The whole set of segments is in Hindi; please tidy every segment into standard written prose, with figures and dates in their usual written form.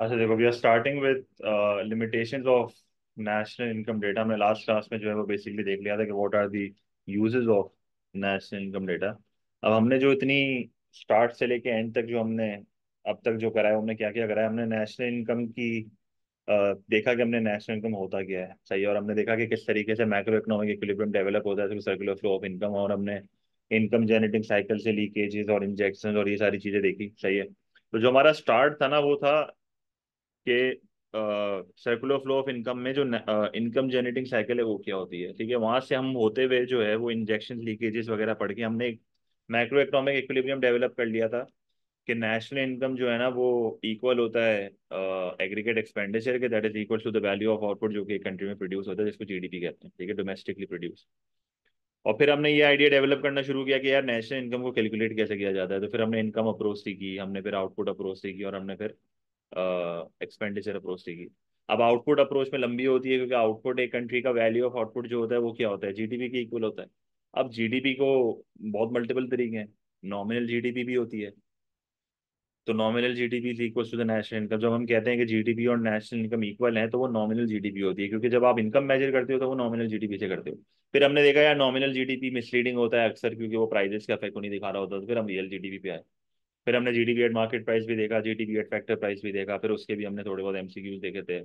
अच्छा देखो, we are starting with limitations of national income data. हमने लास्ट क्लास में जो है वो बेसिकली देख लिया था कि what are the uses of national income data. अब हमने जो इतनी स्टार्ट से लेके एंड तक जो हमने अब तक जो करा है, हमने क्या क्या करा है। हमने नेशनल इनकम की देखा कि हमने नेशनल इनकम होता क्या है, सही है। और हमने देखा कि किस तरीके से मैक्रो इकोनॉमिक इक्विलिब्रियम डेवलप होता है, सर्कुलर फ्लो ऑफ इनकम। और हमने इनकम जनरेटिंग साइकिल से लीकेजेस और इंजेक्शन और ये सारी चीजें देखी, सही है। तो जो हमारा स्टार्ट था ना, वो था कि सर्कुलर फ्लो ऑफ इनकम में जो इनकम जनरेटिंग साइकिल है वो क्या होती है, ठीक है। वहां से हम होते हुए जो है वो इंजेक्शन लीकेजेस वगैरह पढ़ के हमने एक मैक्रो इकोनॉमिक इक्विलिब्रियम डेवलप कर लिया था कि नेशनल इनकम जो है ना वो इक्वल होता है एग्रीगेट एक्सपेंडिचर के, that is equal to the value of output जो कि कंट्री में प्रोड्यूस होता है, जिसको जीडीपी कहते हैं, ठीक है, डोमेस्टिकली प्रोड्यूस। और फिर हमने ये आइडिया डेवलप करना शुरू किया कि यार नेशनल इनकम को कैलकुलेट कैसे किया जाता है। तो फिर हमने इनकम अप्रोच सीखी, हमने फिर आउटपुट अप्रोच सीखी, और हमने फिर एक्सपेंडिचर अप्रोच सीखी। अब आउटपुट अप्रोच में लंबी होती है, क्योंकि आउटपुट एक कंट्री का वैल्यू ऑफ आउटपुट जो होता है वो क्या होता है, जीडीपी के इक्वल होता है। अब जीडीपी को बहुत मल्टीपल तरीके हैं। नॉमिनल जीडीपी भी होती है। तो nominal GDP is equal to the national income. जब हम कहते हैं कि जीडीपी और नेशनल इनकम इक्वल है, तो वो नॉमिनल जीडीपी होती है, क्योंकि जब आप इनकम मेजर करते हो तो वो नॉमिनल जीडीपी से करते हो। फिर हमने देखा यार नॉमिनल जीडीपी मिसलीडिंग होता है अक्सर, क्योंकि वो प्राइजेस का इफेक्ट को नहीं दिखा रहा होता। तो फिर हम रियल जीडीपी पे आए। फिर हमने जीडीपी एट मार्केट प्राइस भी देखा, जीडीपी एट फैक्टर प्राइस भी देखा, फिर उसके भी हमने थोड़े बहुत एमसीक्यूज देखे थे।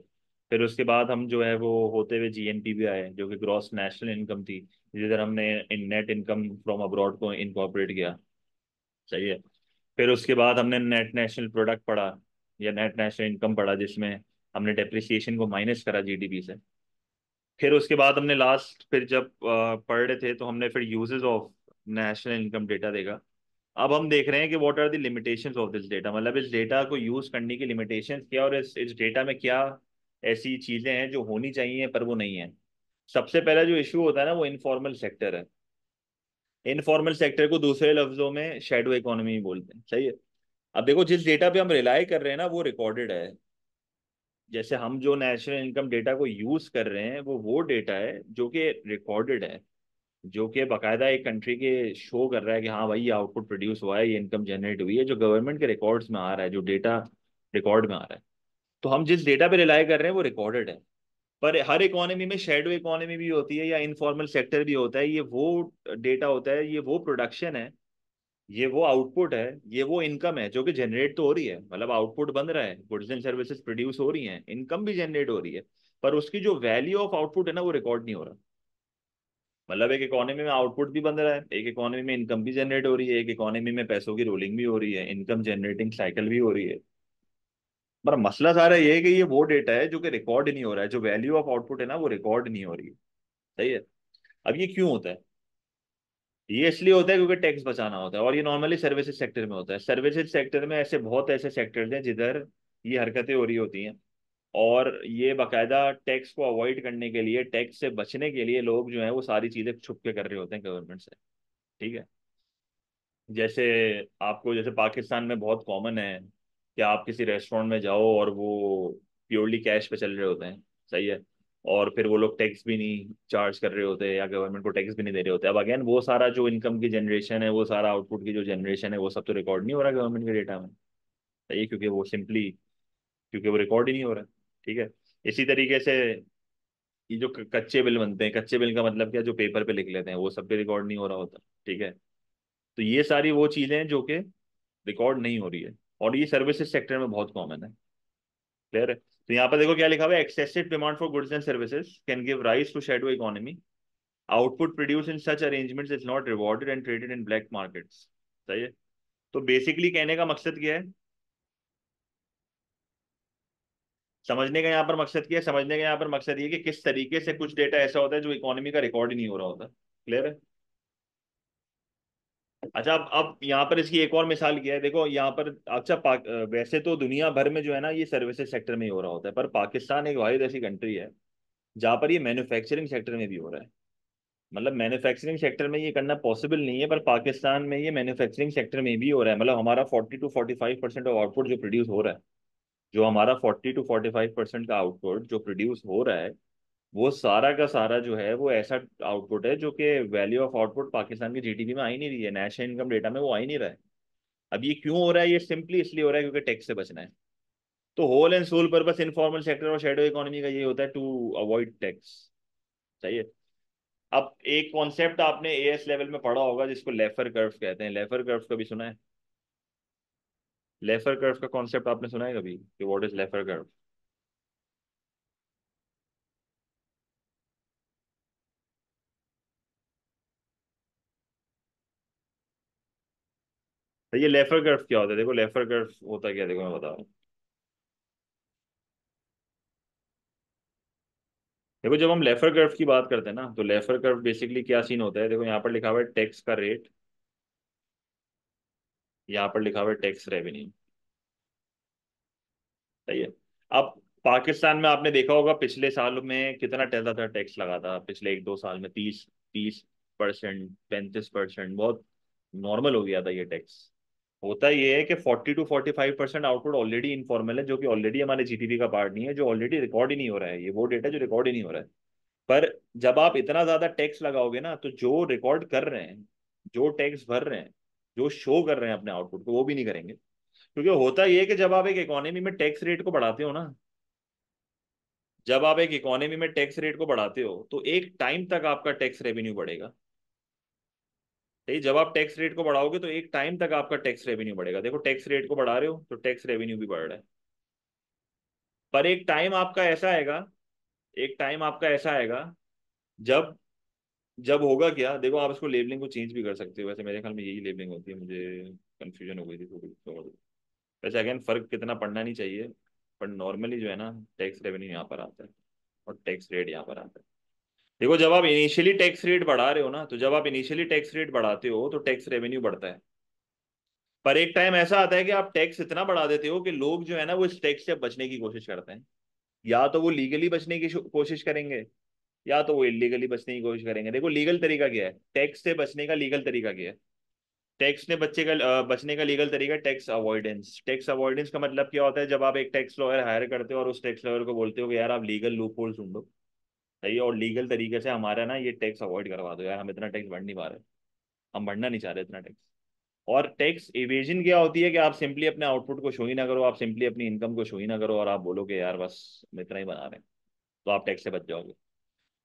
फिर उसके बाद हम जो है वो होते हुए जीएनपी भी आए, जो कि ग्रॉस नेशनल इनकम थी, जिधर हमने इन नेट इनकम फ्रॉम अब्रॉड को इनकॉर्पोरेट किया, सही है। फिर उसके बाद हमने नेट नेशनल प्रोडक्ट पढ़ा, या नेट नेशनल इनकम पढ़ा, जिसमें हमने डेप्रिसिएशन को माइनस करा जीडीपी से। फिर उसके बाद हमने लास्ट फिर जब पढ़ रहे थे तो हमने फिर uses of national income data देखा। अब हम देख रहे हैं कि what are the limitations of this data, मतलब इस डेटा को यूज करने की लिमिटेशंस क्या, और इस डेटा में क्या ऐसी चीजें हैं जो होनी चाहिए पर वो नहीं है। सबसे पहला जो इशू होता है ना, वो इनफॉर्मल सेक्टर है। इनफॉर्मल सेक्टर को दूसरे लफ्जों में शेडो इकोनॉमी बोलते हैं, सही है। अब देखो, जिस डेटा पे हम रिलाई कर रहे हैं ना वो रिकॉर्डेड है। जैसे हम जो नेशनल इनकम डेटा को यूज कर रहे हैं वो डेटा है जो कि रिकॉर्डेड है, जो कि बाकायदा एक कंट्री के शो कर रहा है कि हाँ भाई ये आउटपुट प्रोड्यूस हुआ है, ये इनकम जनरेट हुई है, जो गवर्नमेंट के रिकॉर्ड्स में आ रहा है, जो डेटा रिकॉर्ड में आ रहा है। तो हम जिस डेटा पे रिलाई कर रहे हैं वो रिकॉर्डेड है। पर हर इकोनॉमी में शेडो इकोनॉमी भी होती है, या इनफॉर्मल सेक्टर भी होता है। ये वो डेटा होता है, ये वो प्रोडक्शन है, ये वो आउटपुट है, ये वो इनकम है जो कि जनरेट तो हो रही है, मतलब आउटपुट बन रहा है, गुड्स एंड सर्विसेज प्रोड्यूस हो रही हैं, इनकम भी जनरेट हो रही है। पर उसकी जो वैल्यू ऑफ आउटपुट है ना वो रिकॉर्ड नहीं हो रहा। मतलब एक इकोनॉमी में आउटपुट भी बन रहा है, एक इकोनॉमी में इनकम भी जनरेट हो रही है, एक इकोनॉमी में पैसों की रोलिंग भी हो रही है, इनकम जनरेटिंग साइकिल भी हो रही है। पर मसला सारा ये है कि ये वो डेटा है जो कि रिकॉर्ड नहीं हो रहा है, जो वैल्यू ऑफ आउटपुट है ना वो रिकॉर्ड नहीं हो रही है, सही है। अब ये क्यों होता है? ये इसलिए होता है क्योंकि टैक्स बचाना होता है, और ये नॉर्मली सर्विसेज सेक्टर में होता है। सर्विसेज सेक्टर में ऐसे बहुत ऐसे सेक्टर्स हैं जिधर ये हरकतें हो रही होती हैं, और ये बाकायदा टैक्स को अवॉइड करने के लिए, टैक्स से बचने के लिए लोग जो है वो सारी चीजें छुप के कर रहे होते हैं गवर्नमेंट से, ठीक है। जैसे आपको, जैसे पाकिस्तान में बहुत कॉमन है कि आप किसी रेस्टोरेंट में जाओ और वो प्योरली कैश पे चल रहे होते हैं, सही है। और फिर वो लोग टैक्स भी नहीं चार्ज कर रहे होते, या गवर्नमेंट को टैक्स भी नहीं दे रहे होते। अब अगेन वो सारा जो इनकम की जनरेशन है, वो सारा आउटपुट की जो जनरेशन है, वो सब तो रिकॉर्ड नहीं हो रहा गवर्नमेंट के डेटा में, सही है, क्योंकि वो सिंपली, क्योंकि वो रिकॉर्ड ही नहीं हो रहा, ठीक है। इसी तरीके से ये जो कच्चे बिल बनते हैं, कच्चे बिल का मतलब क्या, जो पेपर पे लिख लेते हैं, वो सब पे रिकॉर्ड नहीं हो रहा होता, ठीक है। तो ये सारी वो चीजें हैं जो कि रिकॉर्ड नहीं हो रही है, और ये सर्विसेज सेक्टर में बहुत कॉमन है, क्लियर है। तो यहाँ पर देखो क्या लिखा हुआ है, excessive demand for goods and services can give rise to shadow economy, output produce in such arrangements is not rewarded and traded in black markets, सही है। तो बेसिकली कहने का मकसद क्या है, समझने का यहाँ पर मकसद क्या है, समझने का यहाँ पर मकसद ये कि किस तरीके से कुछ डेटा ऐसा होता है जो इकोनॉमी का रिकॉर्ड ही नहीं हो रहा होता, क्लियर है। अच्छा, अब यहाँ पर इसकी एक और मिसाल क्या है, देखो यहाँ पर। अच्छा वैसे तो दुनिया भर में जो है ना ये सर्विसेज सेक्टर में ही हो रहा होता है, पर पाकिस्तान एक वाहिद ऐसी कंट्री है जहाँ पर ये मैन्युफैक्चरिंग सेक्टर में भी हो रहा है। मतलब मैन्युफैक्चरिंग सेक्टर में ये करना पॉसिबल नहीं है, पर पाकिस्तान में ये मैन्युफैक्चरिंग सेक्टर में भी हो रहा है। मतलब हमारा 40 to 45% ऑफ आउटपुट जो प्रोड्यूस हो रहा है, जो हमारा 40 to 45% का आउटपुट जो प्रोड्यूस हो रहा है, वो सारा का सारा जो है वो ऐसा आउटपुट है जो कि वैल्यू ऑफ आउटपुट पाकिस्तान की जीडीपी में आ ही नहीं रही है, नेशनल इनकम डेटा में वो आ ही नहीं रहा है। अब ये क्यों हो रहा है? ये सिंपली इसलिए हो रहा है क्योंकि टैक्स से बचना है। तो whole and sole purpose informal sector और शेडो इकोनॉमी का ये होता है टू अवॉइड टैक्स। सही है। अब एक कॉन्सेप्ट आपने एएस लेवल में पढ़ा होगा जिसको लेफर कर्व कहते हैं। लेफर कर्व कभी सुना है? लेफर कर्व का कॉन्सेप्ट आपने सुना है कभी कि व्हाट इज लेफर कर्व? तो ये लेफर कर्व क्या होता है? देखो लेफर कर्व होता क्या है, देखो मैं बता रहा हूँ। देखो जब हम लेफर कर्व की बात करते हैं ना, तो लेफर कर्व बेसिकली क्या सीन होता है, देखो यहाँ पर लिखा हुआ है टैक्स का रेट, यहाँ पर लिखा हुआ है टैक्स रेवेन्यू। सही है। अब पाकिस्तान में आपने देखा होगा पिछले साल में कितना टैक्स था, टैक्स लगा था पिछले 1-2 साल में, 30% 35%, बहुत नॉर्मल हो गया था ये टैक्स। होता ये है कि 40 to 45% आउटपुट ऑलरेडी इनफॉर्मल है, जो कि ऑलरेडी हमारे जीडीपी का पार्ट नहीं है, जो ऑलरेडी रिकॉर्ड ही नहीं हो रहा है। ये वो डेटा जो रिकॉर्ड ही नहीं हो रहा है। पर जब आप इतना ज्यादा टैक्स लगाओगे ना, तो जो रिकॉर्ड कर रहे हैं, जो टैक्स भर रहे हैं, जो शो कर रहे हैं अपने आउटपुट को, वो भी नहीं करेंगे। क्योंकि होता ये है कि जब आप एक इकोनॉमी में टैक्स रेट को बढ़ाते हो ना, जब आप एक इकोनॉमी में टैक्स रेट को बढ़ाते हो तो एक टाइम तक आपका टैक्स रेवेन्यू बढ़ेगा। सही। जब आप टैक्स रेट को बढ़ाओगे तो एक टाइम तक आपका टैक्स रेवेन्यू बढ़ेगा। देखो टैक्स रेट को बढ़ा रहे हो तो टैक्स रेवेन्यू भी बढ़ रहा है। पर एक टाइम आपका ऐसा आएगा, एक टाइम आपका ऐसा आएगा जब, जब होगा क्या, देखो आप इसको लेबलिंग को चेंज भी कर सकते हो। वैसे मेरे ख्याल में यही लेबलिंग होती है, मुझे कंफ्यूजन हो गई थी थोड़ी तो। वैसे अगेन फर्क कितना पड़ना नहीं चाहिए, पर नॉर्मली जो है ना, टैक्स रेवेन्यू यहाँ पर आता है और टैक्स रेट यहाँ पर आता है। देखो जब आप इनिशियली टैक्स रेट बढ़ा रहे हो ना, तो जब आप इनिशियली टैक्स रेट बढ़ाते हो तो टैक्स रेवेन्यू बढ़ता है। पर एक टाइम ऐसा आता है कि आप टैक्स इतना बढ़ा देते हो कि लोग जो है ना वो इस टैक्स से बचने की कोशिश करते हैं। या तो वो लीगली बचने की कोशिश करेंगे, या तो वो इलीगली बचने की कोशिश करेंगे। देखो लीगल तरीका क्या है, टैक्स से बचने का लीगल तरीका क्या है? टैक्स ने बचने का लीगल तरीका टैक्स अवॉइडेंस। टैक्स अवॉइडेंस का मतलब क्या होता है, जब आप एक टैक्स लॉयर हायर करते हो और उस टैक्स लॉयर को बोलते हो कि यार आप लीगल लूप होल ढूंढो, सही है, और लीगल तरीके से हमारा ना ये टैक्स अवॉइड करवा दो यार, हम इतना टैक्स भर नहीं पा रहे, हम भरना नहीं चाह रहे इतना टैक्स। और टैक्स इवेजन क्या होती है कि आप सिंपली अपने आउटपुट को शो ही ना करो, आप सिंपली अपनी इनकम को शो ही ना करो, और आप बोलो कि यार बस हम इतना ही बना रहे हैं, तो आप टैक्स से बच जाओगे।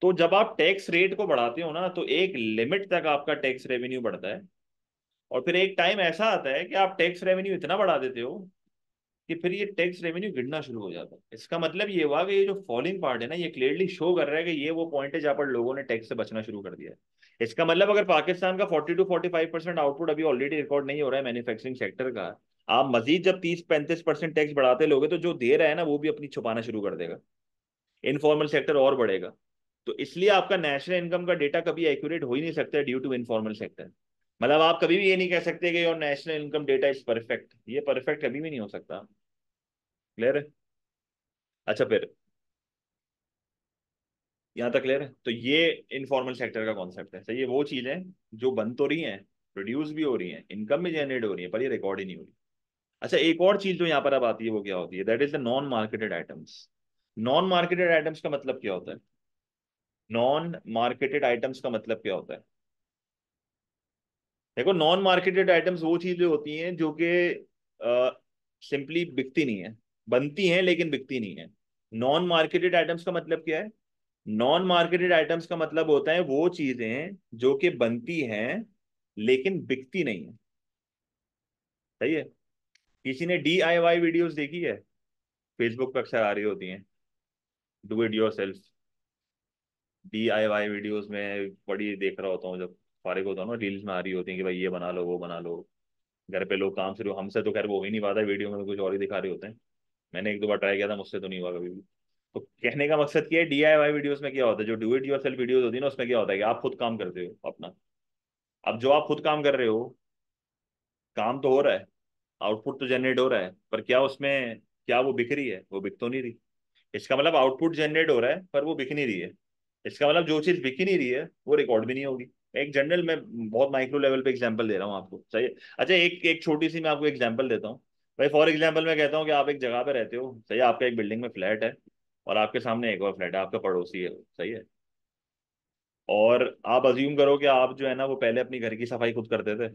तो जब आप टैक्स रेट को बढ़ाते हो ना, तो एक लिमिट तक आपका टैक्स रेवेन्यू बढ़ता है, और फिर एक टाइम ऐसा आता है कि आप टैक्स रेवेन्यू इतना बढ़ा देते हो कि फिर ये टैक्स रेवेन्यू गिरना शुरू हो जाता है। इसका मतलब ये हुआ कि ये जो फॉलिंग पार्ट है ना, ये क्लियरली शो कर रहा है कि ये वो पॉइंट है जहां पर लोगों ने टैक्स से बचना शुरू कर दिया है। इसका मतलब अगर पाकिस्तान का 40 to 45% आउटपुट अभी ऑलरेडी रिकॉर्ड नहीं हो रहा है मैन्युफैक्चरिंग सेक्टर का, आप मजीद जब 30-35% टैक्स बढ़ाते लोगे तो जो दे रहा है ना वो भी अपनी छुपाना शुरू कर देगा, इनफॉर्मल सेक्टर और बढ़ेगा। तो इसलिए आपका नेशनल इनकम का डेटा कभी एक्यूरेट हो ही नहीं सकता ड्यू टू इनफॉर्मल सेक्टर। मतलब आप कभी भी ये नहीं कह सकते कि your national income data is perfect, ये परफेक्ट कभी भी नहीं हो सकता। क्लियर है? अच्छा फिर यहाँ तक क्लियर है। तो ये इनफॉर्मल सेक्टर का कॉन्सेप्ट है। सही है, वो चीज है जो बन तो रही है, प्रोड्यूस भी हो रही है, इनकम भी जनरेट हो रही है, पर ये रिकॉर्ड ही नहीं हो रही। अच्छा एक और चीज जो यहाँ पर अब आती है वो क्या होती है, that is the non marketed items. Non marketed items का मतलब क्या होता है? नॉन मार्केटेड आइटम्स का मतलब क्या होता है? देखो नॉन मार्केटेड आइटम्स वो चीजें होती हैं जो कि सिंपली बिकती नहीं है, बनती हैं लेकिन बिकती नहीं है। नॉन मार्केटेड आइटम्स का मतलब क्या है? नॉन मार्केटेड आइटम्स का मतलब होता है वो चीजें जो कि बनती हैं लेकिन बिकती नहीं है। सही है। किसी ने DIY वीडियोस देखी है? फेसबुक पर अक्सर आ रही होती हैं, do it your self. DIY videos में बड़ी देख रहा होता हूँ जब फारिग होता हूँ ना, रील्स में आ रही होती है कि भाई ये बना लो वो बना लो, घर पे लोग काम शुरू, हमसे तो खैर वो ही नहीं पाता, वीडियो में तो कुछ और ही दिखा रहे होते हैं। मैंने 1-2 बार ट्राई किया था, मुझसे तो नहीं हुआ कभी भी। तो कहने का मकसद क्या है, DIY वीडियोस में क्या होता है, जो do it your self videos होती है ना, उसमें क्या होता है कि आप खुद काम करते हो अपना। अब जो आप खुद काम कर रहे हो, काम तो हो रहा है, आउटपुट तो जनरेट हो रहा है, पर क्या उसमें, क्या वो बिक रही है? वो बिक तो नहीं रही। इसका मतलब आउटपुट जनरेट हो रहा है पर वो बिक नहीं रही है। इसका मतलब जो चीज बिक ही नहीं रही है वो रिकॉर्ड भी नहीं होगी। एक जनरल मैं बहुत माइक्रो लेवल पे एग्जांपल दे रहा हूँ आपको, सही है। अच्छा एक एक छोटी सी मैं आपको एग्जांपल देता हूँ। भाई फॉर एग्जांपल मैं कहता हूँ कि आप एक जगह पे रहते हो, सही है, आपका एक बिल्डिंग में फ्लैट है, और आपके सामने एक और फ्लैट है, आपका पड़ोसी है, सही है। और आप अज्यूम करो कि आप जो है ना वो पहले अपनी घर की सफाई खुद करते थे,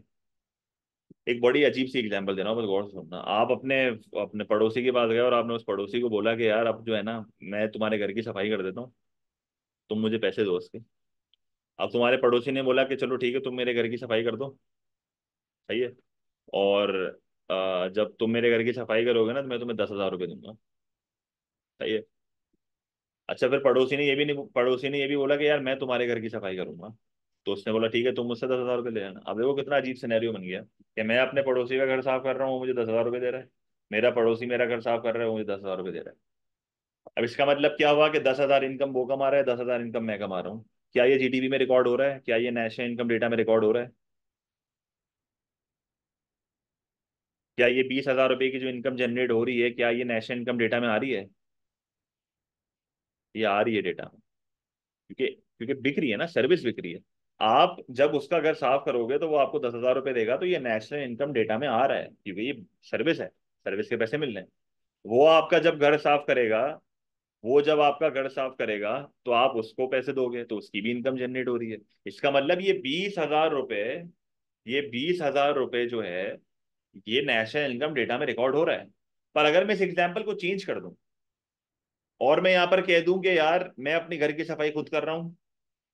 एक बड़ी अजीब सी एग्जांपल दे रहा हूँ, बस गौर से सुनना। आप अपने अपने पड़ोसी के पास गए और आपने उस पड़ोसी को बोला कि यार अब जो है ना, मैं तुम्हारे घर की सफाई कर देता हूँ, तुम मुझे पैसे दो उसके। अब तुम्हारे पड़ोसी ने बोला कि चलो ठीक है, तुम मेरे घर की सफाई कर दो, सही है। और जब तुम मेरे घर की सफाई करोगे ना, तो मैं तुम्हें 10,000 रुपये दूंगा, सही है। अच्छा, फिर पड़ोसी ने ये भी बोला कि यार मैं तुम्हारे घर की सफाई करूंगा। तो उसने बोला ठीक है, तुम मुझसे 10,000 रुपये ले लेना। अब देखो कितना अजीब सिनेरियो बन गया कि मैं अपने पड़ोसी का घर साफ कर रहा हूँ, वो मुझे 10,000 रुपये दे रहा है। मेरा पड़ोसी मेरा घर साफ कर रहा है, वो मुझे 10,000 रुपये दे रहा है। अब इसका मतलब क्या हुआ कि 10,000 इनकम वो कमा रहा है, 10,000 इनकम मैं कमा रहा हूँ। क्या ये जीडीपी में रिकॉर्ड हो रहा है? क्या ये नेशनल इनकम डेटा में रिकॉर्ड हो रहा है? क्या ये 20,000 रुपये की जो इनकम जनरेट हो रही है, क्या ये नेशनल इनकम डेटा में आ रही है? ये आ रही है डेटा में, क्योंकि क्योंकि बिक रही है ना, सर्विस बिक रही है। आप जब उसका घर साफ करोगे तो वो आपको 10,000 रुपये देगा, तो ये नेशनल इनकम डेटा में आ रहा है, क्योंकि ये सर्विस है, सर्विस के पैसे मिल रहे हैं। वो आपका जब घर साफ करेगा, वो जब आपका घर साफ करेगा, तो आप उसको पैसे दोगे, तो उसकी भी इनकम जनरेट हो रही है। इसका मतलब ये 20,000 रुपये जो है, ये नेशनल इनकम डेटा में रिकॉर्ड हो रहा है। पर अगर मैं इस एग्जाम्पल को चेंज कर दूं और मैं यहाँ पर कह दूं कि यार मैं अपनी घर की सफाई खुद कर रहा हूँ,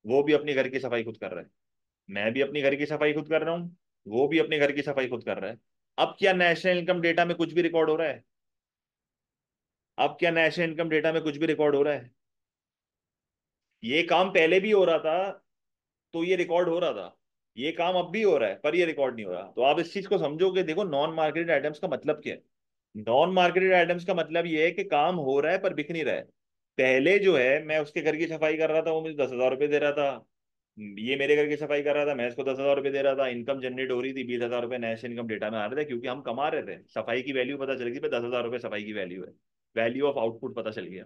वो भी अपनी घर की सफाई खुद कर रहा है, मैं भी अपनी घर की सफाई खुद कर रहा हूँ, वो भी अपने घर की सफाई खुद कर रहा है। अब क्या नेशनल इनकम डेटा में कुछ भी रिकॉर्ड हो रहा है? अब क्या नेशनल इनकम डेटा में कुछ भी रिकॉर्ड हो रहा है? ये काम पहले भी हो रहा था, तो ये रिकॉर्ड हो रहा था। ये काम अब भी हो रहा है, पर ये रिकॉर्ड नहीं हो रहा। तो आप इस चीज को समझो कि देखो, नॉन मार्केटेड आइटम्स का मतलब क्या है। नॉन मार्केटेड आइटम्स का मतलब ये है कि काम हो रहा है पर बिक नहीं रहा है। पहले जो है, मैं उसके घर की सफाई कर रहा था, वो मुझे 10,000 रुपये दे रहा था। ये मेरे घर की सफाई कर रहा था, मैं इसको 10,000 रुपये दे रहा था, इनकम जनरेट हो रही थी, 20,000 रुपये नेशनल इनकम डेटा में आ रहे थे, क्योंकि हम कमा रहे थे। सफाई की वैल्यू पता चल गई, पे 10,000 रुपये सफाई की वैल्यू है, वैल्यू ऑफ आउटपुट पता चल गया,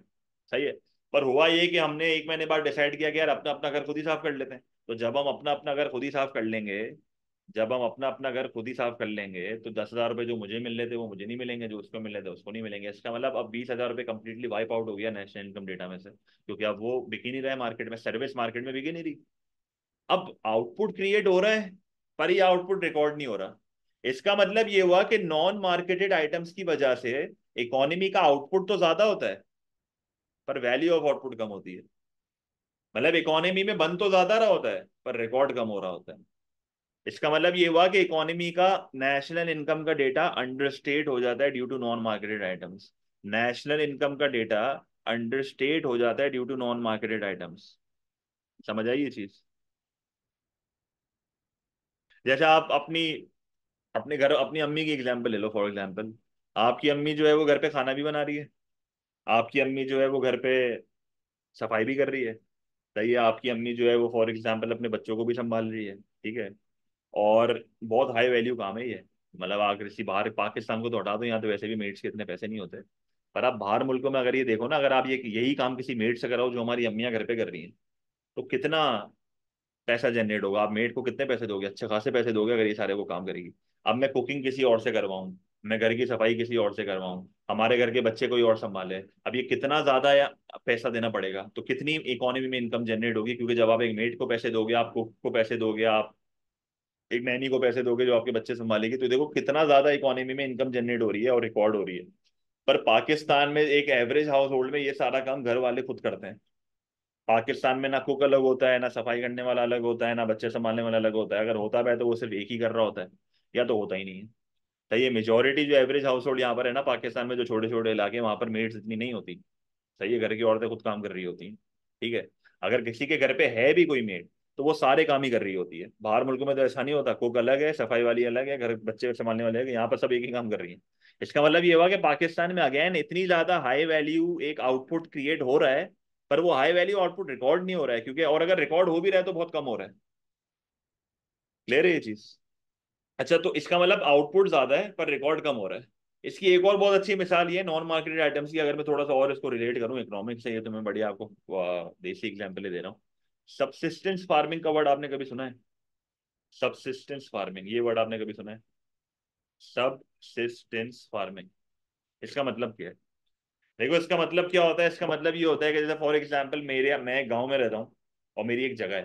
सही है। पर हुआ ये कि हमने एक महीने बाद डिसाइड किया कि यार अपना अपना घर खुद ही साफ कर लेते हैं। तो जब हम अपना अपना घर खुद ही साफ कर लेंगे, जब हम अपना अपना घर खुद ही साफ कर लेंगे, तो 10,000 रुपये जो मुझे मिल रहे थे वो मुझे नहीं मिलेंगे, जो उसको मिल रहे थे उसको नहीं मिलेंगे। इसका मतलब अब 20,000 रुपये कंप्लीटली वाइप आउट हो गया नेशनल इनकम डेटा में से, क्योंकि अब वो बिक ही नहीं रहा है मार्केट में, सर्विस मार्केट में बिक ही नहीं रही। अब आउटपुट क्रिएट हो रहा है, पर ये आउटपुट रिकॉर्ड नहीं हो रहा। इसका मतलब ये हुआ कि नॉन मार्केटेड आइटम्स की वजह से इकोनॉमी का आउटपुट तो ज्यादा होता है, पर वैल्यू ऑफ आउटपुट कम होती है। मतलब इकोनॉमी में बन तो ज्यादा रहा होता है, पर रिकॉर्ड कम हो रहा होता है। इसका मतलब ये हुआ कि इकोनॉमी का नेशनल इनकम का डेटा अंडरस्टेट हो जाता है due to non marketed items. National income का डेटा अंडरस्टेट हो जाता है due to non marketed items. समझ आई ये चीज? जैसे आप अपनी अपने घर अपनी अम्मी की एग्जाम्पल ले लो, फॉर एग्जाम्पल। आपकी अम्मी जो है वो घर पे खाना भी बना रही है, आपकी अम्मी जो है वो घर पे सफाई भी कर रही है, सही है। आपकी अम्मी जो है वो फॉर एग्जाम्पल अपने बच्चों को भी संभाल रही है, ठीक है। और बहुत हाई वैल्यू काम है ये। मतलब अगर किसी बाहर, पाकिस्तान को तो हटा दो, यहाँ तो वैसे भी मेड्स के इतने पैसे नहीं होते। पर आप बाहर मुल्कों में अगर ये देखो ना, अगर आप ये यही काम किसी मेड से कराओ जो हमारी अम्मियाँ घर पे कर रही हैं, तो कितना पैसा जनरेट होगा। आप मेड को कितने पैसे दोगे? अच्छे खासे पैसे दोगे अगर ये सारे वो काम करेगी। अब मैं कुकिंग किसी और से करवाऊँ, मैं घर की सफाई किसी और से करवाऊँ, हमारे घर के बच्चे कोई और संभाले, अब ये कितना ज्यादा या पैसा देना पड़ेगा, तो कितनी इकोनॉमी में इनकम जनरेट होगी। क्योंकि जब आप एक मेड को पैसे दोगे, आप कुक को पैसे दोगे, आप एक नैनी को पैसे दोगे जो आपके बच्चे संभालेगी, तो देखो कितना ज्यादा इकोनॉमी में इनकम जनरेट हो रही है और रिकॉर्ड हो रही है। पर पाकिस्तान में एक एवरेज हाउस होल्ड में ये सारा काम घर वाले खुद करते हैं। पाकिस्तान में ना कुक अलग होता है, ना सफाई करने वाला अलग होता है, ना बच्चे संभालने वाला अलग होता है। अगर होता है तो वो सिर्फ एक ही कर रहा होता है, या तो होता ही नहीं है। तो ये मेजोरिटी जो एवरेज हाउस होल्ड यहाँ पर है ना पाकिस्तान में, जो छोटे छोटे इलाके, वहां पर मेड्स इतनी नहीं होती, सही है। घर की औरतें खुद काम कर रही होती हैं, ठीक है। अगर किसी के घर पे है भी कोई मेड, तो वो सारे काम ही कर रही होती है। बाहर मुल्कों में तो ऐसा नहीं होता, कुक अलग है, सफाई वाली अलग है, घर बच्चे संभालने वाले अलग है, यहाँ पर सब एक ही काम कर रही है। इसका मतलब ये हुआ कि पाकिस्तान में अगेन इतनी ज्यादा हाई वैल्यू एक आउटपुट क्रिएट हो रहा है, पर वो हाई वैल्यू आउटपुट रिकॉर्ड नहीं हो रहा है, क्योंकि और अगर रिकॉर्ड हो भी रहा है तो बहुत कम हो रहा है। क्लियर है ये चीज? अच्छा, तो इसका मतलब आउटपुट ज्यादा है पर रिकॉर्ड कम हो रहा है। इसकी एक और बहुत अच्छी मिसाल ये नॉन मार्केटेड आइटम्स की, अगर मैं थोड़ा सा और इसको रिलेट करूं इकोनॉमिक्स से, ये तो मैं बढ़िया आपको देसी एग्जांपल दे रहा हूँ। सबसिस्टेंस फार्मिंग का वर्ड आपने कभी सुना है? सबसिस्टेंस फार्मिंग, ये वर्ड आपने कभी सुना है? सबसिस्टेंस फार्मिंग, इसका मतलब क्या है? देखो, इसका मतलब क्या होता है, इसका मतलब ये होता है कि जैसे फॉर एग्जाम्पल मेरे मैं गाँव में रहता हूँ, और मेरी एक जगह है।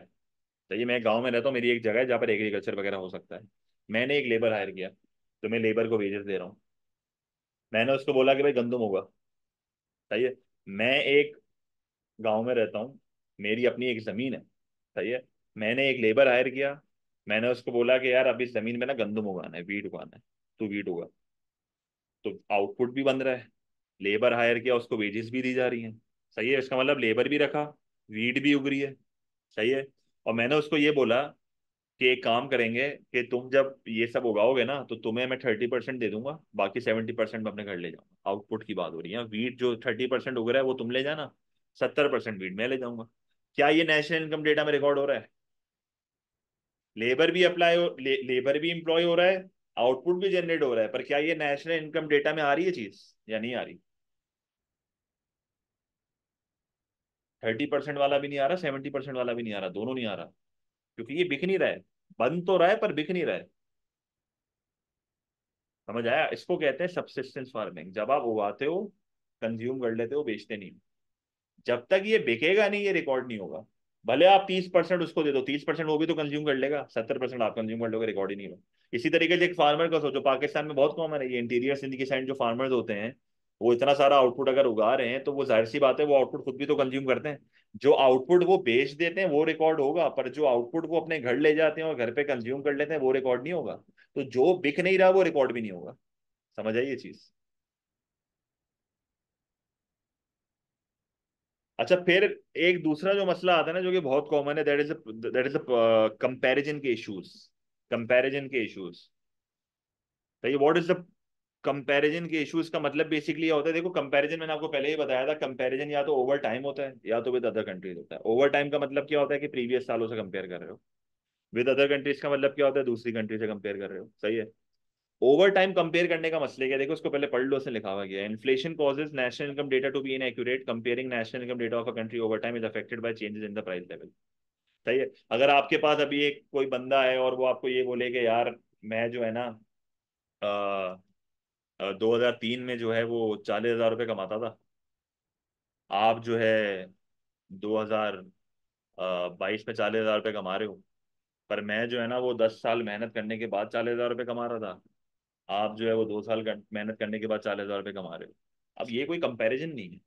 तो ये मैं गाँव में रहता हूँ, मेरी एक जगह है जहाँ पर एग्रीकल्चर वगैरह हो सकता है। मैंने एक लेबर हायर किया, तुम्हें लेबर को वेजेस दे रहा हूँ। मैंने उसको बोला कि भाई गंदुम होगा। सही है। मैं एक गांव में रहता हूँ, मेरी अपनी एक जमीन है। सही है। मैंने एक लेबर हायर किया। मैंने उसको बोला कि यार अभी इस जमीन में ना गंदुम उगाना है, वीट उगाना है, तू वीट उगा। तो आउटपुट भी बन रहा है, लेबर हायर किया, उसको वेजेस भी दी जा रही हैं। सही है, इसका मतलब लेबर भी रखा, वीट भी उग रही है। सही है। और मैंने उसको ये बोला कि एक काम करेंगे कि तुम जब ये सब उगाओगे ना तो तुम्हें मैं 30% दे दूंगा, बाकी 70% मैं अपने घर ले जाऊंगा। आउटपुट की बात हो रही है, वीट जो 30% उग रहा है वो तुम ले जाना, 70% वीट मैं ले जाऊंगा। क्या ये नेशनल इनकम डेटा में रिकॉर्ड हो रहा है? लेबर भी अप्लाई हो, लेबर भी इंप्लॉय हो रहा है, आउटपुट भी जनरेट हो रहा है, पर क्या ये नेशनल इनकम डेटा में आ रही है चीज या नहीं आ रही? 30% वाला भी नहीं आ रहा, 70% वाला भी नहीं आ रहा, दोनों नहीं आ रहा, क्योंकि ये बिक नहीं रहा है। बन तो रहा है पर बिक नहीं रहा है। समझ आया? इसको कहते हैं सबसिस्टेंस फार्मिंग। जब आप उगाते हो, कंज्यूम कर लेते हो, बेचते नहीं। जब तक ये बिकेगा नहीं, ये रिकॉर्ड नहीं होगा। भले आप 30% उसको दे दो, 30% वो भी तो कंज्यूम कर लेगा, 70% आप कंज्यूम कर लोगे, रिकॉर्ड ही नहीं होगा। इसी तरीके से एक फार्मर का सोचो, पाकिस्तान में बहुत कॉमन है ये, इंटीरियर सिंध की साइड जो फार्मर्स होते हैं, वो इतना सारा आउटपुट अगर उगा रहे हैं तो वो जाहिर सी बात है वो आउटपुट खुद भी तो कंज्यूम करते हैं। जो आउटपुट वो बेच देते हैं वो रिकॉर्ड होगा, पर जो आउटपुट वो अपने घर ले जाते हैं और घर पे कंज्यूम कर लेते हैं वो रिकॉर्ड नहीं होगा। तो जो बिक नहीं रहा वो रिकॉर्ड भी नहीं होगा। समझ आई ये चीज? अच्छा, फिर एक दूसरा जो मसला आता है ना, जो कि बहुत कॉमन है, दैट इज कंपैरिजन के इश्यूज। कंपैरिजन के इश्यूज। तो ये व्हाट इज द कंपैरिजन के इश्यूज का मतलब बेसिकली ये होता है, देखो कंपैरिजन मैंने आपको पहले ही बताया था, कंपैरिजन या तो ओवर टाइम होता है या तो विद अदर कंट्रीज होता है। ओवर टाइम का मतलब क्या होता है कि प्रीवियस सालों से कंपेयर कर रहे हो। विद अदर कंट्रीज का मतलब क्या होता है, दूसरी कंट्री से कंपेयर कर रहे हो। सही है। ओवर टाइम कंपेयर करने का मसले क्या है? देखो उसको पहले पढ़ लो, उसमें लिखा हुआ गया है, inflation causes national income data to be inaccurate, comparing national income data of a country over time is affected by changes in the price level. सही है। अगर आपके पास अभी एक कोई बंदा है और वो आपको ये बोले कि यार मैं जो है ना 2003 में जो है वो 40,000 रुपये कमाता था, आप जो है 2022 में 40,000 रुपये कमा रहे हो, पर मैं जो है ना वो 10 साल मेहनत करने के बाद 40,000 रुपये कमा रहा था, आप जो है वो 2 साल मेहनत करने के बाद 40,000 रुपये कमा रहे हो। अब ये कोई कंपैरिजन नहीं है।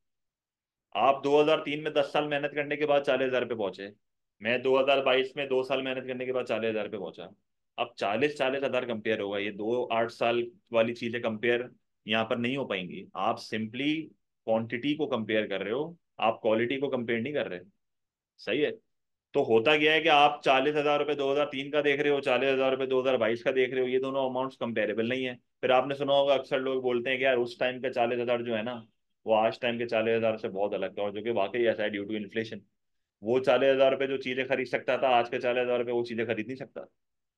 आप 2003 में 10 साल मेहनत करने के बाद 40,000 रुपये पहुंचे, मैं 2022 में 2 साल मेहनत करने के बाद 40,000 रुपये पहुंचा। अब 40-40 हजार कंपेयर होगा, ये दो 8 साल वाली चीजें कंपेयर यहाँ पर नहीं हो पाएंगी। आप सिंपली क्वांटिटी को कंपेयर कर रहे हो, आप क्वालिटी को कंपेयर नहीं कर रहे। सही है। तो होता क्या है कि आप 40,000 रुपये 2003 का देख रहे हो, 40,000 रुपये 2022 का देख रहे हो, ये दोनों अमाउंट्स कंपेरेबल नहीं है। फिर आपने सुना होगा अक्सर लोग बोलते हैं कि यार उस टाइम का 40,000 जो है ना वो आज टाइम के 40,000 से बहुत अलग था, और जो कि वाकई ऐसा है ड्यू टू इन्फ्लेशन। वो 40,000 रुपये जो चीजें खरीद सकता था, आज के 40,000 रुपये वो चीजें खरीद नहीं सकता।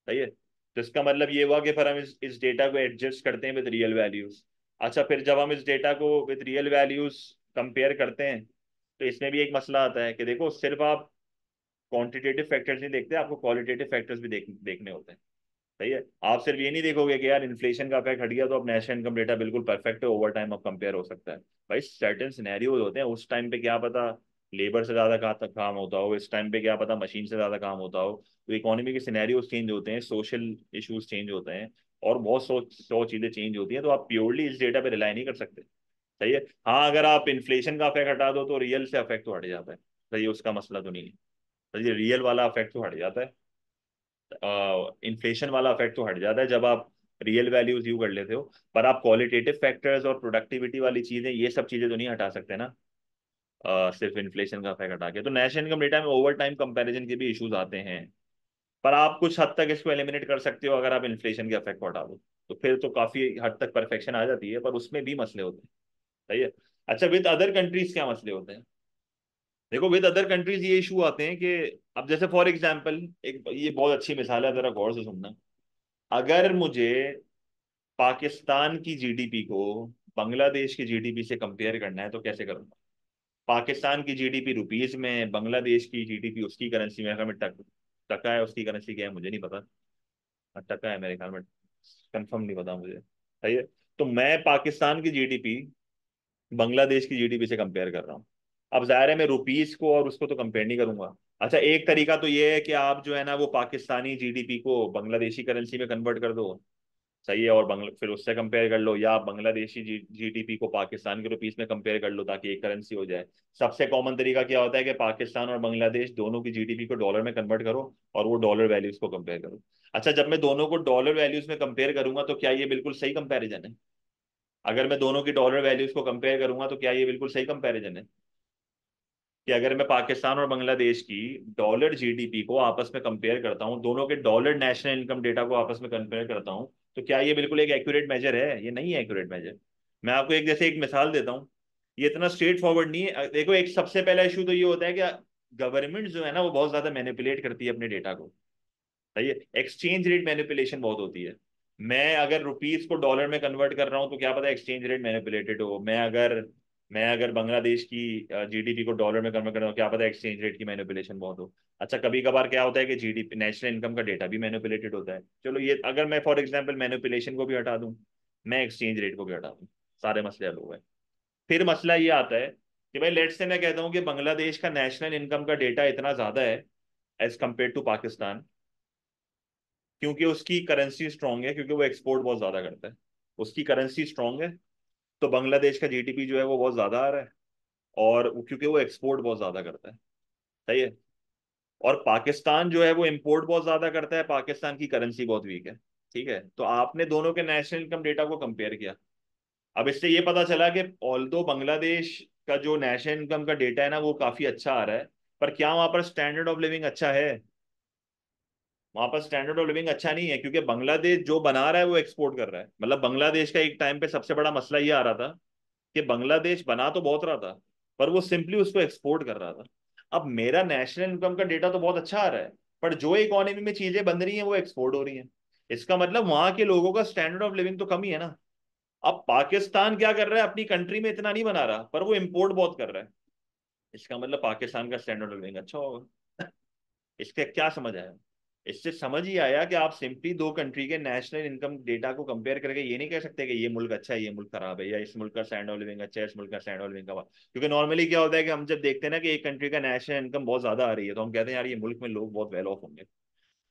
सही है। तो इसका मतलब ये हुआ कि फिर हम इस डेटा को एडजस्ट करते हैं विद रियल वैल्यूज। अच्छा, फिर जब हम इस डेटा को विद रियल वैल्यूज कंपेयर करते हैं तो इसमें भी एक मसला आता है कि देखो सिर्फ आप क्वांटिटेटिव फैक्टर्स नहीं देखते, आपको क्वालिटेटिव फैक्टर्स भी देखने होते हैं। सही है। आप सिर्फ ये नहीं देखोगे कि यार इन्फ्लेशन का इफेक्ट हट गया तो अब नेशनल इनकम डेटा बिल्कुल परफेक्ट है, ओवर टाइम अब कंपेयर हो सकता है। भाई सर्टेन सिनेरियोज होते हैं, उस टाइम पे क्या पता लेबर से ज्यादा काम होता हो, इस टाइम पे क्या पता मशीन से ज्यादा काम होता हो। तो इकोनॉमी के सिनेरियोज चेंज होते हैं, सोशल इश्यूज चेंज होते हैं, और बहुत सौ सौ चीजें चेंज होती हैं, तो आप प्योरली इस डेटा पे रिलाई नहीं कर सकते। सही है। हाँ, अगर आप इन्फ्लेशन का इफेक्ट हटा दो तो रियल से इफेक्ट तो हट जाता है। सही है, उसका मसला तो नहीं है। तो ये रियल वाला इफेक्ट तो हट जाता है, इन्फ्लेशन वाला इफेक्ट तो हट जाता है जब आप रियल वैल्यूज यू कर लेते हो। पर आप क्वालिटेटिव फैक्टर्स और प्रोडक्टिविटी वाली चीजें, ये सब चीजें तो नहीं हटा सकते ना, सिर्फ इन्फ्लेशन का इफेक्ट हटा के। तो नेशनल इनकम डेटा में ओवर टाइम कंपैरिजन के भी इश्यूज आते हैं, पर आप कुछ हद तक इसको एलिमिनेट कर सकते हो अगर आप इन्फ्लेशन के इफेक्ट को हटा दो, तो फिर तो काफी हद तक परफेक्शन आ जाती है, पर उसमें भी मसले होते हैं। सही है। अच्छा, विद अदर कंट्रीज क्या मसले होते हैं? देखो विद अदर कंट्रीज ये इशू आते हैं कि अब जैसे फॉर एग्जांपल, एक ये बहुत अच्छी मिसाल है, जरा गौर से सुनना। अगर मुझे पाकिस्तान की जीडीपी को बांग्लादेश की जीडीपी से कंपेयर करना है तो कैसे करूंगा? पाकिस्तान की जीडीपी रुपीज में, बांग्लादेश की जीडीपी उसकी करेंसी में, अगर मैं टका है, उसकी करेंसी क्या है मुझे नहीं पता। हाँ, टका है मेरे ख्याल में, कंफर्म नहीं पता मुझे। सही है। तो मैं पाकिस्तान की जीडीपी बांग्लादेश की जीडीपी से कंपेयर कर रहा हूँ। अब जाहिर है मैं रुपीस को और उसको तो कंपेयर नहीं करूंगा। अच्छा, एक तरीका तो ये है कि आप जो है ना वो पाकिस्तानी जीडीपी को बांग्लादेशी करेंसी में कन्वर्ट कर दो, सही है। और फिर उससे कंपेयर कर लो, या बांग्लादेशी जीडीपी को पाकिस्तान के रुपीस में कंपेयर कर लो, ताकि एक करेंसी हो जाए। सबसे कॉमन तरीका क्या होता है कि पाकिस्तान और बांग्लादेश दोनों की जीडीपी को डॉलर में कन्वर्ट करो और वो डॉलर वैल्यूज को कंपेयर करो। अच्छा, जब मैं दोनों को डॉलर वैल्यूज में कंपेयर करूंगा तो क्या ये बिल्कुल सही कंपेरिजन है? अगर मैं दोनों की डॉलर वैल्यूज को कंपेयर करूंगा तो क्या ये बिल्कुल सही कंपेरिजन है? कि अगर मैं पाकिस्तान और बांग्लादेश की डॉलर जीडीपी को आपस में कंपेयर करता हूं, दोनों के डॉलर नेशनल इनकम डेटा को आपस में कंपेयर करता हूं, तो क्या ये बिल्कुल एक एक्यूरेट मेजर है? ये नहीं है एक्यूरेट मेजर। मैं आपको एक जैसे एक मिसाल देता हूं। ये इतना स्ट्रेट फॉरवर्ड नहीं है। देखो, एक सबसे पहला इशू तो ये होता है कि गवर्नमेंट जो है ना वो बहुत ज्यादा मैनिपुलेट करती है अपने डेटा को। सही है। एक्सचेंज रेट मैनिपुलेशन बहुत होती है। मैं अगर रुपीस को डॉलर में कन्वर्ट कर रहा हूं तो क्या पता एक्सचेंज रेट मैनिपुलेटेड हो। मैं अगर बांग्लादेश की जीडीपी को डॉलर में कन्वर्ट कर रहा हूं, क्या पता एक्सचेंज रेट की मैनिपुलेशन बहुत हो। अच्छा, कभी कभार क्या होता है कि जीडीपी नेशनल इनकम का डेटा भी मैनिपुलेटेड होता है। चलो, ये अगर मैं फॉर एग्जांपल मैनिपुलेशन को भी हटा दूं, मैं एक्सचेंज रेट को भी हटा दूं, सारे मसले हल हो गए। फिर मसला ये आता है कि भाई लेट्स से मैं कहता हूं कि बांग्लादेश का नेशनल इनकम का डेटा इतना ज्यादा है एज कम्पेयर टू पाकिस्तान, क्योंकि उसकी करेंसी स्ट्रांग है, क्योंकि वो एक्सपोर्ट बहुत ज्यादा करता है। उसकी करेंसी स्ट्रांग है, तो बांग्लादेश का जीडीपी जो है वो बहुत ज्यादा आ रहा है। और क्योंकि वो एक्सपोर्ट बहुत ज्यादा करता है। सही है। और पाकिस्तान जो है वो इंपोर्ट बहुत ज्यादा करता है, पाकिस्तान की करेंसी बहुत वीक है। ठीक है, तो आपने दोनों के नेशनल इनकम डेटा को कंपेयर किया। अब इससे ये पता चला कि ऑल्दो बांग्लादेश का जो नेशनल इनकम का डेटा है ना वो काफी अच्छा आ रहा है, पर क्या वहां पर स्टैंडर्ड ऑफ लिविंग अच्छा है? वहां पर स्टैंडर्ड ऑफ लिविंग अच्छा नहीं है, क्योंकि बांग्लादेश जो बना रहा है वो एक्सपोर्ट कर रहा है। मतलब बांग्लादेश का एक टाइम पे सबसे बड़ा मसला ये आ रहा था कि बांग्लादेश बना तो बहुत रहा था, पर वो सिंपली उसको एक्सपोर्ट कर रहा था। अब मेरा नेशनल इनकम का डेटा तो बहुत अच्छा आ रहा है, पर जो इकोनॉमी में चीजें बन रही हैं वो एक्सपोर्ट हो रही हैं। इसका मतलब वहां के लोगों का स्टैंडर्ड ऑफ लिविंग तो कम ही है ना। अब पाकिस्तान क्या कर रहा है, अपनी कंट्री में इतना नहीं बना रहा, पर वो इम्पोर्ट बहुत कर रहा है। इसका मतलब पाकिस्तान का स्टैंडर्ड ऑफ लिविंग अच्छा होगा। इसके क्या समझ आया? इससे समझ ही आया कि आप सिंपली दो कंट्री के नेशनल इनकम डेटा को कंपेयर करके ये नहीं कह सकते कि ये मुल्क अच्छा है, ये मुल्क खराब है, या इस मुल्क का स्टैंडर्ड ऑफ लिविंग अच्छा है, इस मुल्क का स्टैंडर्ड ऑफ लिविंग का। क्योंकि नॉर्मली क्या होता है कि हम जब देखते हैं ना कि एक कंट्री का नेशनल इनकम बहुत ज्यादा आ रही है, तो हम कहते हैं यार ये मुल्क में लोग बहुत वेल ऑफ होंगे।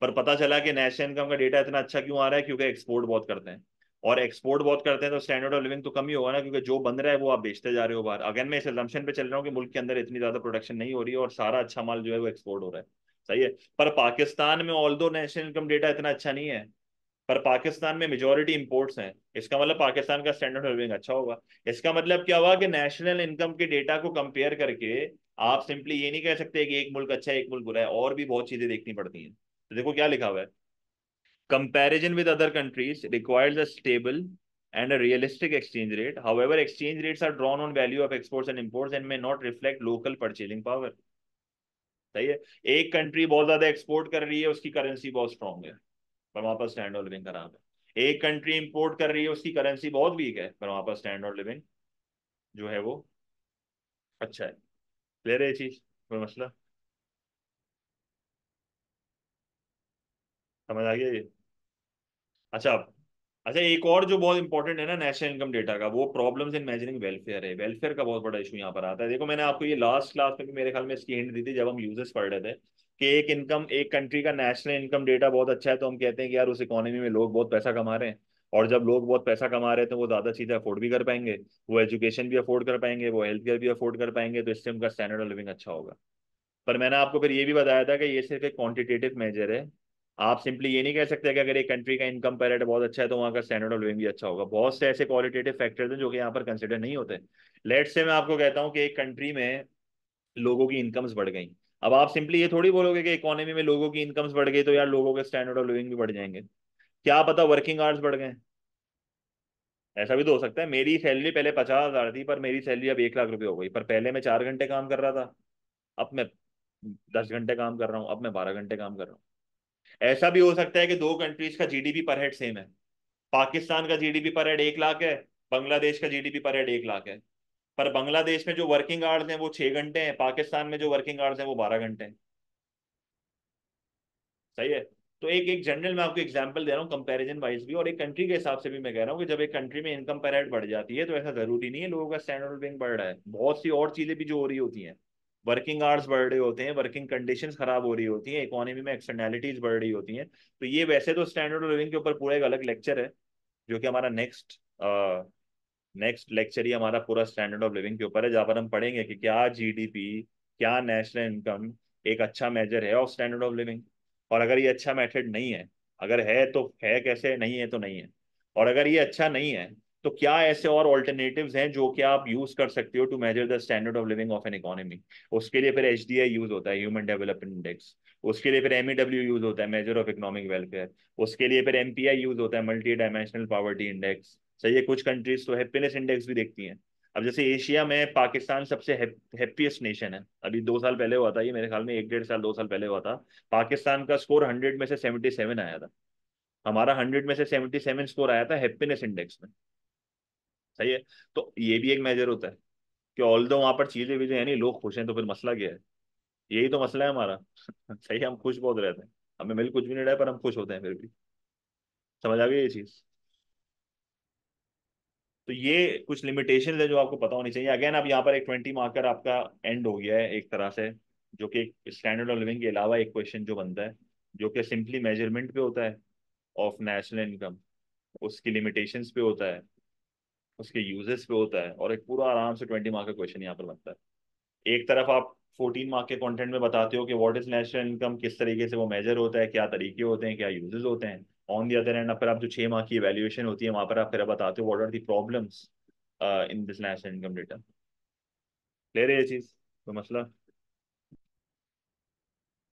पर पता चला कि नेशनल इनकम का डेटा इतना अच्छा क्यों आ रहा है? क्योंकि एक्सपोर्ट बहुत करते हैं। और एक्सपोर्ट बहुत करते हैं तो स्टैंडर्ड ऑफ लिविंग तो कम ही होगा ना, क्योंकि जो बन रहा है वो आप बेचते जा रहे हो बाहर। अगर मैं इस assumption पे चल रहा हूँ कि मुल्क के अंदर इतनी ज्यादा प्रोडक्शन नहीं हो रही है और सारा अच्छा माल जो है वो एक्सपोर्ट हो रहा है। सही है। पर पाकिस्तान में ऑल्दो नेशनल इनकम डेटा इतना अच्छा नहीं है, पर पाकिस्तान में मेजोरिटी इंपोर्ट्स हैं, इसका मतलब पाकिस्तान का स्टैंडर्ड ऑफ लिविंग अच्छा होगा। इसका मतलब क्या हुआ कि नेशनल इनकम के डेटा को कंपेयर करके आप सिंपली ये नहीं कह सकते कि एक मुल्क अच्छा है एक मुल्क बुरा है, और भी बहुत चीजें देखनी पड़ती हैं। तो देखो क्या लिखा हुआ है। Comparison with other countries requires a stable and a realistic exchange rate. However, exchange rates are drawn on value of exports and imports and may not reflect local purchasing power. सही है। एक कंट्री बहुत ज्यादा एक्सपोर्ट कर रही है, उसकी करेंसी बहुत स्ट्रांग है, पर वहां पर स्टैंड ऑफ लिविंग खराब है। एक कंट्री इंपोर्ट कर रही है, उसकी करेंसी बहुत वीक है, पर वहां पर स्टैंड ऑफ लिविंग जो है वो अच्छा है। क्लियर है ये चीज? कोई मसला? समझ आ गया ये? अच्छा। अच्छा, एक और जो बहुत इंपॉर्टेंट है ना नेशनल इनकम डेटा का, वो प्रॉब्लम्स इन मेजरिंग वेलफेयर है। वेलफेयर का बहुत बड़ा इशू यहाँ पर आता है। देखो, मैंने आपको ये लास्ट क्लास में भी मेरे ख्याल में इसकी हिंट दी थी जब हम यूजेस पढ़ रहे थे कि एक कंट्री का नेशनल इनकम डेटा बहुत अच्छा है, तो हम कहते हैं कि यार उस इकोनॉमी में लोग बहुत पैसा कमा रहे हैं। और जब लोग बहुत पैसा कमा रहे हैं तो वो ज्यादा चीजें अफोर्ड भी कर पाएंगे, वो एजुकेशन भी अफोर्ड कर पाएंगे, वो हेल्थ केयर भी अफोर्ड कर पाएंगे, तो इससे उनका स्टैंडर्ड ऑफ लिविंग अच्छा होगा। पर मैंने आपको फिर ये भी बताया था कि ये सिर्फ एक क्वांटिटेटिव मेजर है। आप सिंपली ये नहीं कह सकते कि अगर एक कंट्री का इनकम per हेड बहुत अच्छा है तो वहाँ का स्टैंडर्ड ऑफ लिविंग भी अच्छा होगा। बहुत से ऐसे क्वालिटेटिव फैक्टर्स हैं जो कि यहाँ पर कंसिडर नहीं होते। लेट से मैं आपको कहता हूँ कि एक कंट्री में लोगों की इनकम्स बढ़ गई। अब आप सिंपली ये थोड़ी बोलोगे कि इकोनॉमी में लोगों की इनकम्स बढ़ गई तो यार लोगों के स्टैंडर्ड ऑफ लिविंग भी बढ़ जाएंगे। क्या पता वर्किंग आवर्स बढ़ गए। ऐसा भी तो हो सकता है। मेरी सैलरी पहले 50,000 थी, पर मेरी सैलरी अब 1 लाख रुपए हो गई, पर पहले मैं 4 घंटे काम कर रहा था, अब मैं 10 घंटे काम कर रहा हूँ, अब मैं 12 घंटे काम कर रहा हूँ। ऐसा भी हो सकता है कि दो कंट्रीज का जीडीपी पर हेड सेम है। पाकिस्तान का जीडीपी पर हेड 1 लाख है, बांग्लादेश का जीडीपी पर हेड 1 लाख है, पर बांग्लादेश में जो वर्किंग आवर्स हैं वो 6 घंटे हैं, पाकिस्तान में जो वर्किंग आवर्स हैं वो 12 घंटे हैं। सही है। तो एक एक जनरल मैं आपको एग्जांपल दे रहा हूँ कंपैरिजन वाइज भी, और एक कंट्री के हिसाब से भी मैं कह रहा हूँ कि जब एक कंट्री में इनकम पर हेड बढ़ जाती है तो ऐसा जरूरी नहीं है लोगों का स्टैंडर्ड ऑफ लिविंग बढ़ रहा है। बहुत सी और चीजें भी जो हो रही होती हैं। वर्किंग आवर्स बढ़ रहे होते हैं, वर्किंग कंडीशंस खराब हो रही होती हैं, इकोनॉमी में एक्सटर्नैलिटीज बढ़ रही होती हैं। तो ये वैसे तो स्टैंडर्ड ऑफ लिविंग के ऊपर पूरा एक अलग लेक्चर है, जो कि हमारा नेक्स्ट लेक्चर ही हमारा पूरा स्टैंडर्ड ऑफ लिविंग के ऊपर है, जहाँ पर हम पढ़ेंगे कि क्या जीडीपी, क्या नेशनल इनकम एक अच्छा मेजर है ऑफ स्टैंडर्ड ऑफ लिविंग। और अगर ये अच्छा मेथड नहीं है, अगर है तो है कैसे, नहीं है तो नहीं है। और अगर ये अच्छा नहीं है तो क्या ऐसे और ऑल्टरनेटिव्स हैं जो कि आप यूज कर सकते हो to measure the standard of living of an economy. उसके लिए फिर एचडीआई यूज होता है, ह्यूमन डेवलपमेंट इंडेक्स। उसके लिए फिर एमईडब्ल्यू यूज होता है, मेजर ऑफ इकोनॉमिक वेलफेयर। उसके लिए फिर एमपीआई यूज होता है, मल्टी डायमेंशनल पॉवर्टी इंडेक्स। सही है, कुछ कंट्रीज तो हैप्पीनेस इंडेक्स भी देखती हैं। अब जैसे एशिया में पाकिस्तान सबसे हैप्पीएस्ट नेशन है, अभी 2 साल पहले हुआ था ये, मेरे ख्याल में 1 डेढ़ साल 2 साल पहले हुआ था। पाकिस्तान का स्कोर 100 में से 77 आया था। हमारा 100 में से 77 स्कोर आया था हैप्पीनेस इंडेक्स में। सही है। तो ये भी एक मेजर होता है कि ऑल दो वहां पर चीजें भी जो है नहीं, लोग खुश हैं, तो फिर मसला क्या है। यही तो मसला है हमारा। सही है, हम खुश बहुत रहते हैं, हमें मिल कुछ भी नहीं रहा है पर हम खुश होते हैं फिर भी। समझ आ गई ये चीज। तो ये कुछ लिमिटेशन है जो आपको पता होनी चाहिए। अगेन अब यहाँ पर एक 20 मार्कर आपका एंड हो गया है एक तरह से, जो कि स्टैंडर्ड ऑफ लिविंग के अलावा एक क्वेश्चन जो बनता है, जो कि सिंपली मेजरमेंट पे होता है ऑफ नेशनल इनकम, उसकी लिमिटेशंस पे होता है, उसके यूजेस पे होता है, और एक पूरा आराम से 20 मार्क का क्वेश्चन यहाँ पर बनता है। एक तरफ आप 14 मार्क के कंटेंट में बताते हो कि व्हाट इज नेशनल इनकम, किस तरीके से वो मेजर होता है, क्या तरीके होते हैं, क्या यूजेस होते हैं। ऑन दी अदर एंड, फिर आप जो 6 मार्क की वैल्यूएशन होती है वहां पर आप फिर बताते हो what are the problems in this national income data. Clear है ये चीज, कोई मसला?